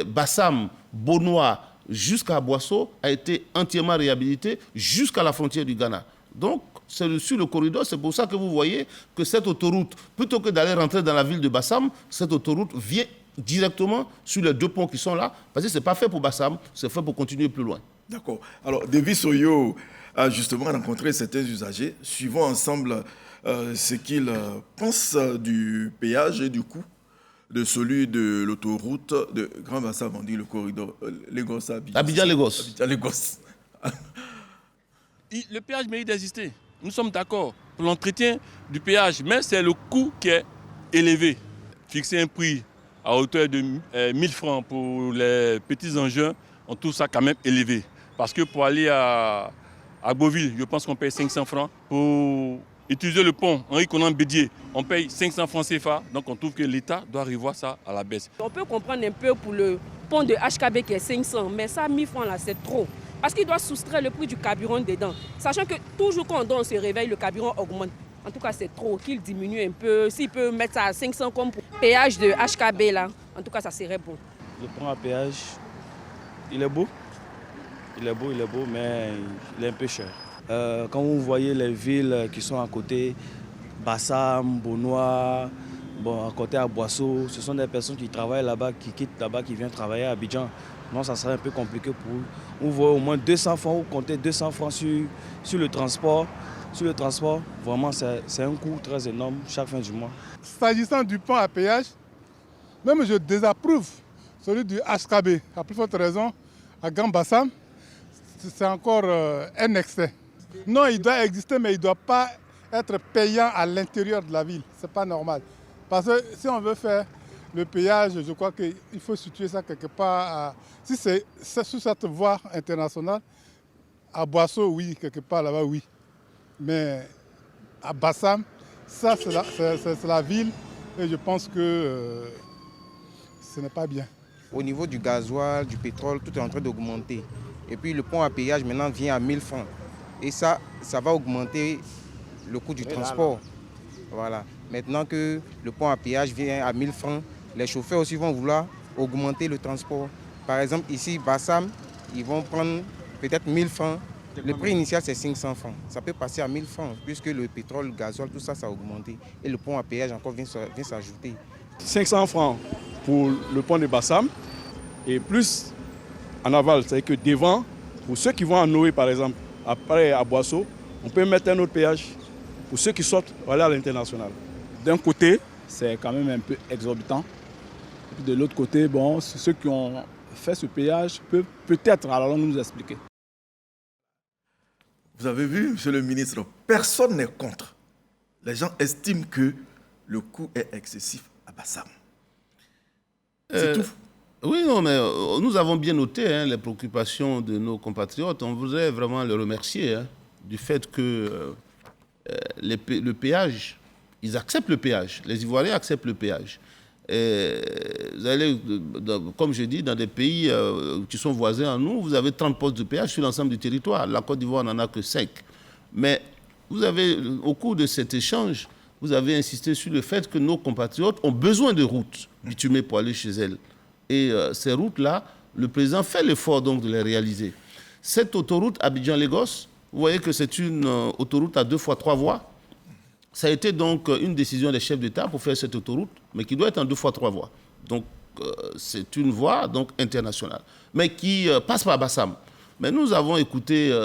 Speaker 3: Bassam, Bonois, jusqu'à Boisseau a été entièrement réhabilitée jusqu'à la frontière du Ghana. Donc, c'est sur le corridor. C'est pour ça que vous voyez que cette autoroute, plutôt que d'aller rentrer dans la ville de Bassam, cette autoroute vient directement sur les 2 ponts qui sont là, parce que ce n'est pas fait pour Bassam, c'est fait pour continuer plus loin.
Speaker 1: D'accord. Alors, Davis Oyo a justement rencontré certains usagers. Suivons ensemble ce qu'ils pensent du péage et du coût de celui de l'autoroute de Grand Bassam, on dit le corridor Lagos-Abidjan.
Speaker 3: Abidjan-Lagos.
Speaker 1: Abidjan-Lagos.
Speaker 4: Le péage mérite d'exister. Nous sommes d'accord pour l'entretien du péage, mais c'est le coût qui est élevé. Fixer un prix à hauteur de 1000 francs pour les petits engins, on trouve ça quand même élevé. Parce que pour aller à Beauville, je pense qu'on paye 500 francs. Pour utiliser le pont Henri Konan Bédier, on paye 500 francs CFA. Donc on trouve que l'État doit revoir ça à la baisse.
Speaker 5: On peut comprendre un peu pour le pont de HKB qui est 500, mais ça, 1000 francs là, c'est trop. Parce qu'il doit soustraire le prix du carburant dedans. Sachant que toujours quand on se réveille, le carburant augmente. En tout cas, c'est trop, qu'il diminue un peu. S'il peut mettre ça à 500 comme pour péage de HKB là, en tout cas, ça serait bon.
Speaker 6: Le pont à péage, il est beau. Il est beau, mais il est un peu cher. Quand vous voyez les villes qui sont à côté, Bassam, Bonois, à côté à Boisseau, ce sont des personnes qui travaillent là-bas, qui quittent là-bas, qui viennent travailler à Abidjan. Non, ça serait un peu compliqué pour eux. On voit au moins 200 francs, vous comptez 200 francs sur le transport. Sur le transport, vraiment, c'est un coût très énorme chaque fin du mois.
Speaker 7: S'agissant du pont à péage, même je désapprouve celui du HKB. À plus forte raison, à Grand-Bassam, c'est encore un excès. Non, il doit exister, mais il ne doit pas être payant à l'intérieur de la ville. Ce n'est pas normal. Parce que si on veut faire le péage, je crois qu'il faut situer ça quelque part. Si c'est sur cette voie internationale, à Boisseau, oui, quelque part là-bas, oui. Mais à Bassam, ça c'est la ville et je pense que ce n'est pas bien.
Speaker 8: Au niveau du gasoil, du pétrole, tout est en train d'augmenter. Et puis le pont à péage maintenant vient à 1000 francs. Et ça va augmenter le coût du transport. Voilà. Maintenant que le pont à péage vient à 1000 francs, les chauffeurs aussi vont vouloir augmenter le transport. Par exemple, ici, Bassam, ils vont prendre peut-être 1000 francs. Le prix initial, c'est 500 francs. Ça peut passer à 1000 francs, puisque le pétrole, le gazole, tout ça, ça a augmenté. Et le pont à péage encore vient s'ajouter.
Speaker 6: 500 francs pour le pont de Bassam et plus en aval. C'est-à-dire que devant, pour ceux qui vont à Noé, par exemple, après à Boisseau, on peut mettre un autre péage pour ceux qui sortent aller à l'international.
Speaker 9: D'un côté, c'est quand même un peu exorbitant. Et puis de l'autre côté, bon, ceux qui ont fait ce péage peuvent peut-être alors nous expliquer.
Speaker 1: Vous avez vu, monsieur le ministre, personne n'est contre. Les gens estiment que le coût est excessif à Bassam. C'est tout.
Speaker 3: Oui, non, mais nous avons bien noté les préoccupations de nos compatriotes. On voudrait vraiment les remercier du fait que le péage, ils acceptent le péage. Les Ivoiriens acceptent le péage. Et vous allez, comme je dis, dans des pays qui sont voisins à nous, vous avez 30 postes de péage sur l'ensemble du territoire. La Côte d'Ivoire n'en a que 5. Mais vous avez, au cours de cet échange, vous avez insisté sur le fait que nos compatriotes ont besoin de routes bitumées pour aller chez elles. Et ces routes-là, le président fait l'effort donc de les réaliser. Cette autoroute Abidjan-Lagos, vous voyez que c'est une autoroute à 2 fois 3 voies. Ça a été donc une décision des chefs d'État pour faire cette autoroute, mais qui doit être en 2 fois 3 voies. Donc c'est une voie donc internationale, mais qui passe par Bassam. Mais nous avons écouté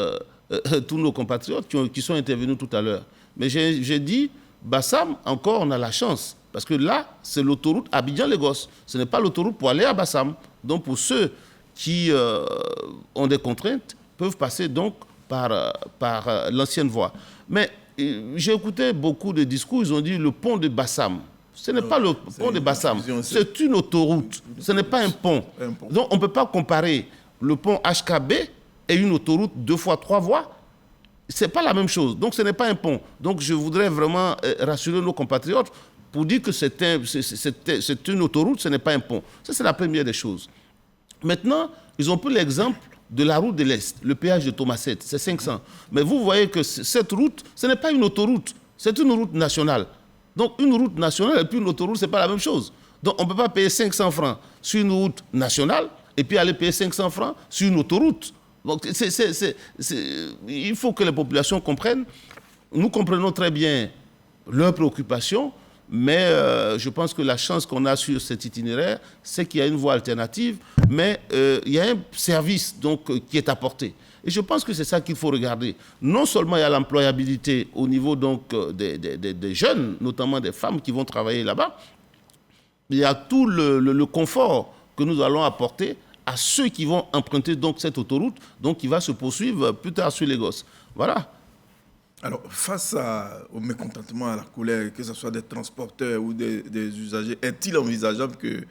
Speaker 3: tous nos compatriotes qui sont intervenus tout à l'heure. Mais j'ai dit, Bassam, encore, on a la chance. Parce que là, c'est l'autoroute Abidjan-Lagos. Ce n'est pas l'autoroute pour aller à Bassam. Donc pour ceux qui ont des contraintes, peuvent passer donc par l'ancienne voie. Mais j'ai écouté beaucoup de discours, ils ont dit le pont de Bassam. Ce n'est pas le pont de Bassam, c'est une autoroute, ce n'est pas un pont. Donc on ne peut pas comparer le pont HKB et une autoroute 2 fois 3 voies. Ce n'est pas la même chose, donc ce n'est pas un pont. Donc je voudrais vraiment rassurer nos compatriotes pour dire que c'est une autoroute, ce n'est pas un pont. Ça, c'est la première des choses. Maintenant, ils ont pris l'exemple de la route de l'Est, le péage de Thomaset, c'est 500. Mais vous voyez que cette route, ce n'est pas une autoroute, c'est une route nationale. Donc une route nationale et puis une autoroute, ce n'est pas la même chose. Donc on ne peut pas payer 500 francs sur une route nationale et puis aller payer 500 francs sur une autoroute. Donc il faut que les populations comprennent. Nous comprenons très bien leurs préoccupations, mais je pense que la chance qu'on a sur cet itinéraire, c'est qu'il y a une voie alternative, mais il y a un service donc, qui est apporté. Et je pense que c'est ça qu'il faut regarder. Non seulement il y a l'employabilité au niveau donc, des jeunes, notamment des femmes qui vont travailler là-bas, il y a tout le confort que nous allons apporter à ceux qui vont emprunter donc, cette autoroute, donc, qui va se poursuivre plus tard sur Lagos. Voilà.
Speaker 1: Alors, face au mécontentement, à la colère, que ce soit des transporteurs ou des usagers, est-il envisageable que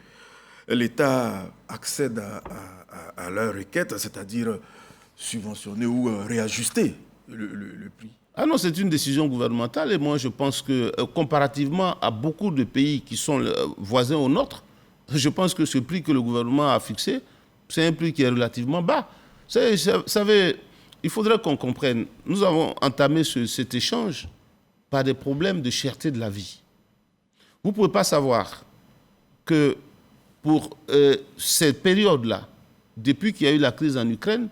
Speaker 1: l'État accède à leur requête, c'est-à-dire subventionner ou réajuster le prix?
Speaker 3: Ah non, c'est une décision gouvernementale et moi je pense que comparativement à beaucoup de pays qui sont voisins au nôtre, je pense que ce prix que le gouvernement a fixé, c'est un prix qui est relativement bas. Vous savez, il faudrait qu'on comprenne, nous avons entamé cet échange par des problèmes de cherté de la vie. Vous ne pouvez pas savoir que pour cette période-là, depuis qu'il y a eu la crise en Ukraine,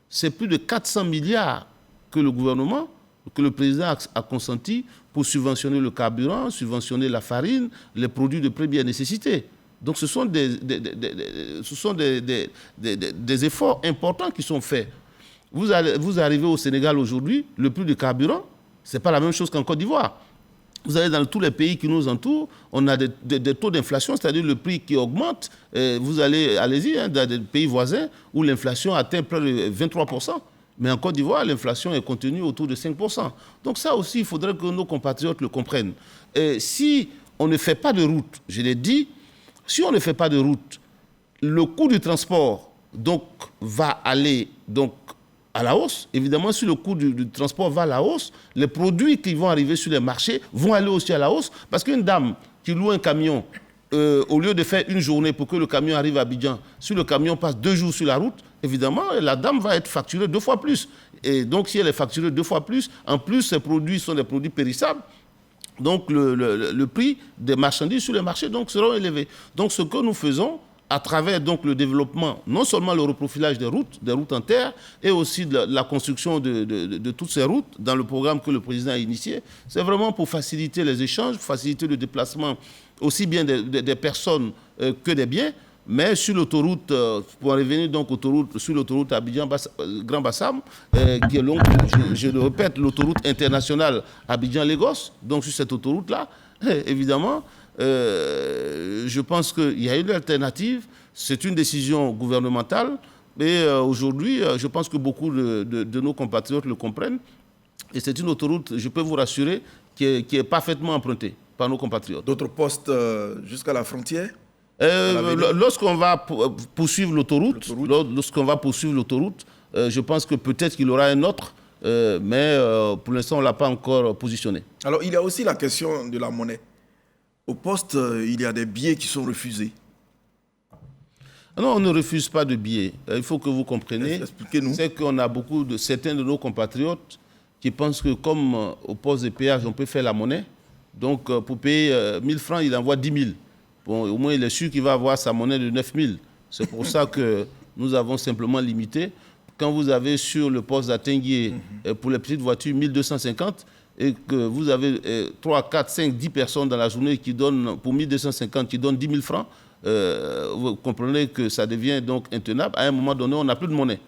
Speaker 3: c'est plus de 400 milliards que le gouvernement, que le président a consenti pour subventionner le carburant, subventionner la farine, les produits de première nécessité. Donc ce sont des efforts importants qui sont faits. Vous arrivez au Sénégal aujourd'hui, le prix du carburant, ce n'est pas la même chose qu'en Côte d'Ivoire. Vous allez dans tous les pays qui nous entourent, on a des taux d'inflation, c'est-à-dire le prix qui augmente. Vous allez-y, dans des pays voisins où l'inflation atteint près de 23%. Mais en Côte d'Ivoire, l'inflation est contenue autour de 5%. Donc ça aussi, il faudrait que nos compatriotes le comprennent. Et si on ne fait pas de route, je l'ai dit, si on ne fait pas de route, le coût du transport donc, va aller donc, à la hausse. Évidemment, si le coût du transport va à la hausse, les produits qui vont arriver sur les marchés vont aller aussi à la hausse. Parce qu'une dame qui loue un camion, au lieu de faire une journée pour que le camion arrive à Abidjan, si le camion passe 2 jours sur la route, évidemment, la dame va être facturée 2 fois plus. Et donc, si elle est facturée 2 fois plus, en plus, ces produits sont des produits périssables. Donc, le prix des marchandises sur les marchés donc, seront élevés. Donc, ce que nous faisons à travers donc le développement, non seulement le reprofilage des routes en terre, et aussi de la construction de toutes ces routes dans le programme que le président a initié. C'est vraiment pour faciliter les échanges, faciliter le déplacement aussi bien des personnes que des biens. Mais sur l'autoroute, pour en revenir donc sur l'autoroute Abidjan-Grand Bassam, qui est longue, je le répète, l'autoroute internationale Abidjan-Lagos, donc sur cette autoroute-là, évidemment, je pense qu'il y a une alternative, c'est une décision gouvernementale, et aujourd'hui, je pense que beaucoup de nos compatriotes le comprennent, et c'est une autoroute, je peux vous rassurer, qui est parfaitement empruntée par nos compatriotes.
Speaker 1: D'autres postes jusqu'à la frontière?
Speaker 3: Lorsqu'on va poursuivre l'autoroute, je pense que peut-être qu'il y aura un autre, mais pour l'instant, on ne l'a pas encore positionné.
Speaker 1: Alors, il y a aussi la question de la monnaie. Au poste, il y a des billets qui sont refusés.
Speaker 3: Non, on ne refuse pas de billets. Il faut que vous compreniez.
Speaker 1: Expliquez-nous.
Speaker 3: C'est qu'on a certains de nos compatriotes qui pensent que comme au poste de péage, on peut faire la monnaie. Donc, pour payer 1000 francs, il envoie 10 000. Bon, au moins, il est sûr qu'il va avoir sa monnaie de 9 000. C'est pour ça que nous avons simplement limité. Quand vous avez sur le poste d'Atenguier, pour les petites voitures, 1250, et que vous avez 3, 4, 5, 10 personnes dans la journée qui donnent, pour 1250, qui donnent 10 000 francs, vous comprenez que ça devient donc intenable. À un moment donné, on n'a plus de monnaie.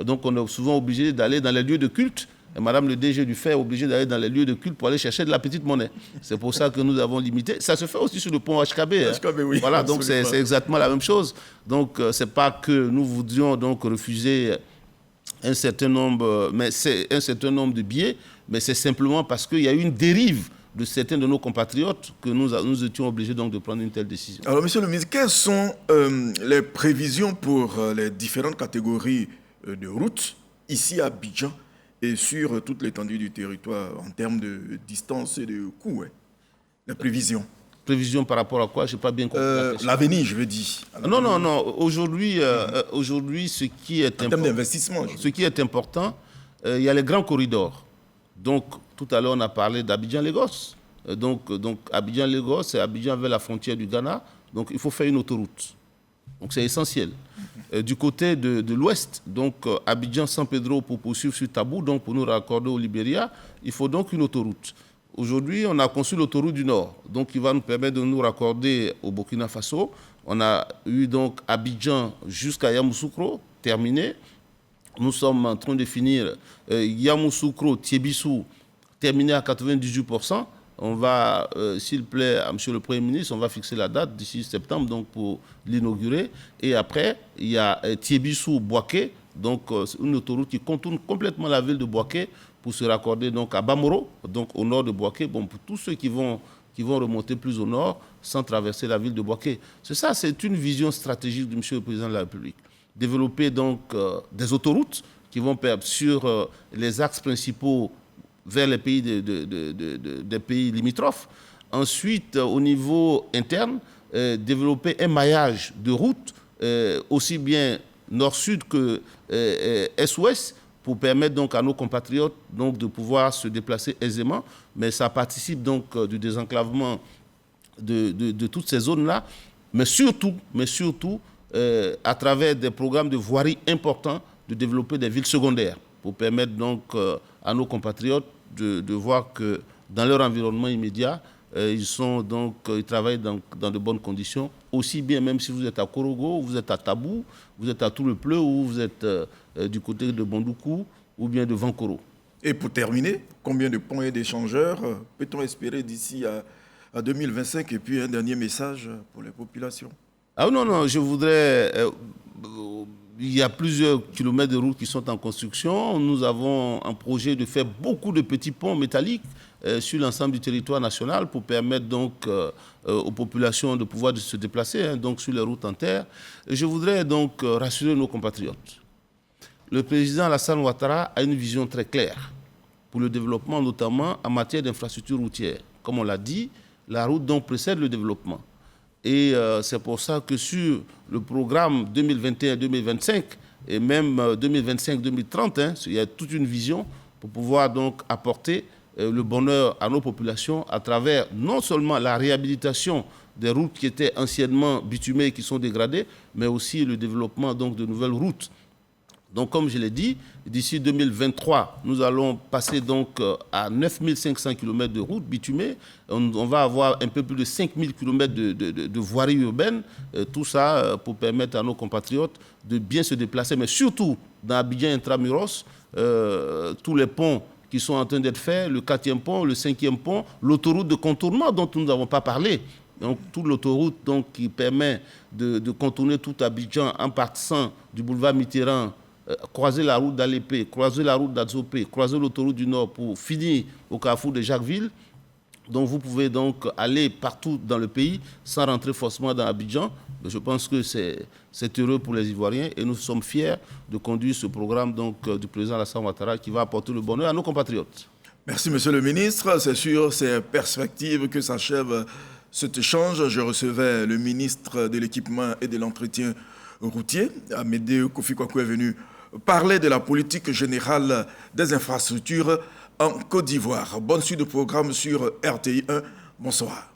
Speaker 3: Donc, on est souvent obligé d'aller dans les lieux de culte. Et Madame le DG du fait est obligée d'aller dans les lieux de culte pour aller chercher de la petite monnaie. C'est pour ça que nous avons limité. Ça se fait aussi sur le pont HKB.
Speaker 1: HKB, oui.
Speaker 3: Voilà, donc c'est exactement la même chose. Donc, ce n'est pas que nous voudrions donc refuser un certain nombre de billets, mais c'est simplement parce qu'il y a eu une dérive de certains de nos compatriotes que nous étions obligés donc de prendre une telle décision.
Speaker 1: Alors, Monsieur le ministre, quelles sont les prévisions pour les différentes catégories de routes ici à Abidjan et sur toute l'étendue du territoire en termes de distance et de coût? Les prévisions.
Speaker 3: Prévisions par rapport à quoi? Je n'ai pas bien compris.
Speaker 1: L'avenir, je veux dire.
Speaker 3: Non. Aujourd'hui, ce qui est
Speaker 1: en termes d'investissement.
Speaker 3: Ce qui est important, il y a les grands corridors. Donc, tout à l'heure, on a parlé d'Abidjan-Lagos. Donc Abidjan-Lagos et Abidjan vers la frontière du Ghana. Donc, il faut faire une autoroute. Donc, c'est essentiel. Du côté de l'ouest, donc Abidjan-San Pedro pour poursuivre sur Tabou, donc pour nous raccorder au Libéria, il faut donc une autoroute. Aujourd'hui, on a conçu l'autoroute du Nord, donc qui va nous permettre de nous raccorder au Burkina Faso. On a eu donc Abidjan jusqu'à Yamoussoukro, terminé. Nous sommes en train de finir Yamoussoukro-Tiébissou, terminé à 98%. On va, s'il plaît à M. le Premier ministre, on va fixer la date d'ici septembre donc pour l'inaugurer. Et après, il y a Tiébissou-Boaké, donc une autoroute qui contourne complètement la ville de Boaké pour se raccorder donc à Bamoro, donc au nord de Boaké. Bon, pour tous ceux qui vont remonter plus au nord sans traverser la ville de Boaké. C'est ça, c'est une vision stratégique de M. le Président de la République. Développer donc des autoroutes qui vont sur les axes principaux vers les pays des pays limitrophes. Ensuite, au niveau interne, développer un maillage de routes, aussi bien nord-sud que est-ouest, pour permettre donc à nos compatriotes donc, de pouvoir se déplacer aisément. Mais ça participe donc du désenclavement de toutes ces zones-là. Mais surtout à travers des programmes de voirie importants, de développer des villes secondaires pour permettre donc à nos compatriotes de voir que dans leur environnement immédiat, ils travaillent dans de bonnes conditions, aussi bien même si vous êtes à Korogo, vous êtes à Tabou, vous êtes à Tout-le-Pleu ou vous êtes du côté de Bondoukou ou bien de Vankoro.
Speaker 1: Et pour terminer, combien de ponts et d'échangeurs peut-on espérer d'ici à 2025? Et puis un dernier message pour les populations.
Speaker 3: Ah non, je voudrais... il y a plusieurs kilomètres de routes qui sont en construction. Nous avons un projet de faire beaucoup de petits ponts métalliques sur l'ensemble du territoire national pour permettre donc aux populations de pouvoir se déplacer donc sur les routes en terre. Et je voudrais donc rassurer nos compatriotes. Le président Alassane Ouattara a une vision très claire pour le développement, notamment en matière d'infrastructures routières. Comme on l'a dit, la route donc précède le développement. Et c'est pour ça que sur le programme 2021-2025 et même 2025-2030, il y a toute une vision pour pouvoir donc apporter le bonheur à nos populations à travers non seulement la réhabilitation des routes qui étaient anciennement bitumées et qui sont dégradées, mais aussi le développement donc, de nouvelles routes. Donc, comme je l'ai dit, d'ici 2023, nous allons passer donc à 9500 km de routes bitumées. On va avoir un peu plus de 5000 km de voiries urbaines. Tout ça pour permettre à nos compatriotes de bien se déplacer, mais surtout dans Abidjan intramuros, tous les ponts qui sont en train d'être faits, le 4e pont, le 5e pont, l'autoroute de contournement dont nous n'avons pas parlé. Donc, toute l'autoroute donc, qui permet de contourner tout Abidjan en partant du boulevard Mitterrand, croiser la route d'Alépé, croiser la route d'Adzopé, croiser l'autoroute du Nord pour finir au carrefour de Jacquesville. Donc vous pouvez donc aller partout dans le pays sans rentrer forcément dans Abidjan. Je pense que c'est heureux pour les Ivoiriens et nous sommes fiers de conduire ce programme donc, du président Alassane Ouattara qui va apporter le bonheur à nos compatriotes.
Speaker 1: Merci, monsieur le ministre. C'est sur ces perspectives que s'achève cet échange. Je recevais le ministre de l'Équipement et de l'Entretien routier, Amédée Kofi Kwaku, est venu parler de la politique générale des infrastructures en Côte d'Ivoire. Bonne suite de programme sur RTI 1. Bonsoir.